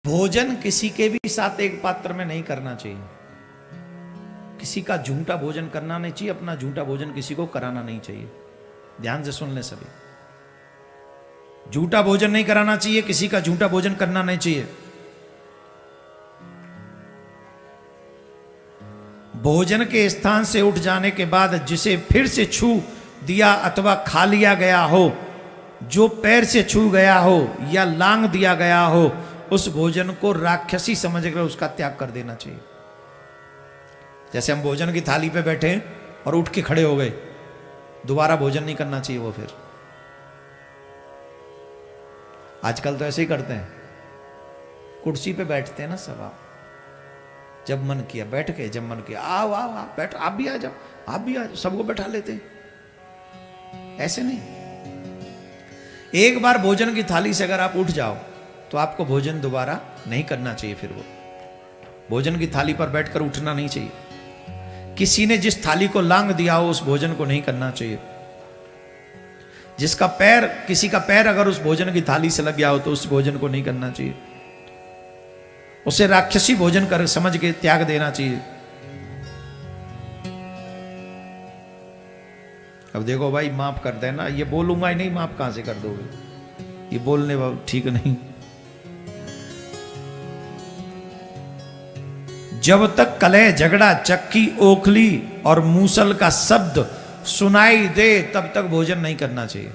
भोजन किसी के भी साथ एक पात्र में नहीं करना चाहिए। किसी का झूठा भोजन करना नहीं चाहिए, अपना झूठा भोजन किसी को कराना नहीं चाहिए। ध्यान से सुन ले सभी, झूठा भोजन नहीं कराना चाहिए, किसी का झूठा भोजन करना नहीं चाहिए। भोजन के स्थान से उठ जाने के बाद जिसे फिर से छू दिया अथवा खा लिया गया हो, जो पैर से छू गया हो या लांग दिया गया हो, उस भोजन को राक्षसी समझकर उसका त्याग कर देना चाहिए। जैसे हम भोजन की थाली पे बैठे और उठ के खड़े हो गए, दोबारा भोजन नहीं करना चाहिए वो। फिर आजकल तो ऐसे ही करते हैं, कुर्सी पे बैठते हैं ना सब, आप जब मन किया बैठ गए, जब मन किया आओ आओ आओ बैठ, आप भी आ जाओ, आप भी आ जाओ, सबको बैठा लेते हैं। ऐसे नहीं, एक बार भोजन की थाली से अगर आप उठ जाओ तो आपको भोजन दोबारा नहीं करना चाहिए। फिर वो भोजन की थाली पर बैठकर उठना नहीं चाहिए। किसी ने जिस थाली को लांग दिया हो उस भोजन को नहीं करना चाहिए। जिसका पैर, किसी का पैर अगर उस भोजन की थाली से लग गया हो तो उस भोजन को नहीं करना चाहिए। उसे राक्षसी भोजन कर समझ के त्याग देना चाहिए। अब देखो भाई, माफ कर देना, ये बोलूंगा ही नहीं, माफ कहां से कर दोगे, ये बोलने ठीक नहीं। जब तक कलह झगड़ा चक्की ओखली और मूसल का शब्द सुनाई दे तब तक भोजन नहीं करना चाहिए।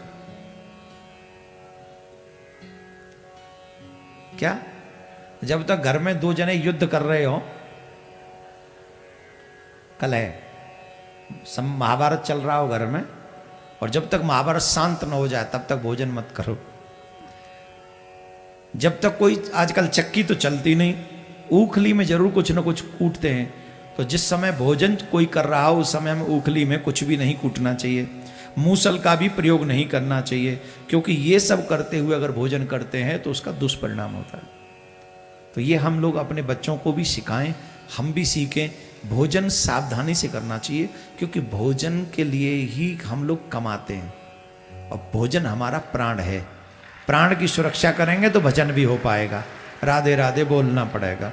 क्या? जब तक घर में दो जने युद्ध कर रहे हो, कलह, महाभारत चल रहा हो घर में, और जब तक महाभारत शांत न हो जाए तब तक भोजन मत करो। जब तक कोई, आजकल चक्की तो चलती नहीं, ऊखली में जरूर कुछ न कुछ कूटते हैं, तो जिस समय भोजन कोई कर रहा हो उस समय में ऊखली में कुछ भी नहीं कूटना चाहिए। मूसल का भी प्रयोग नहीं करना चाहिए, क्योंकि ये सब करते हुए अगर भोजन करते हैं तो उसका दुष्परिणाम होता है। तो ये हम लोग अपने बच्चों को भी सिखाएं, हम भी सीखें। भोजन सावधानी से करना चाहिए, क्योंकि भोजन के लिए ही हम लोग कमाते हैं, और भोजन हमारा प्राण है। प्राण की सुरक्षा करेंगे तो भजन भी हो पाएगा। राधे राधे बोलना पड़ेगा।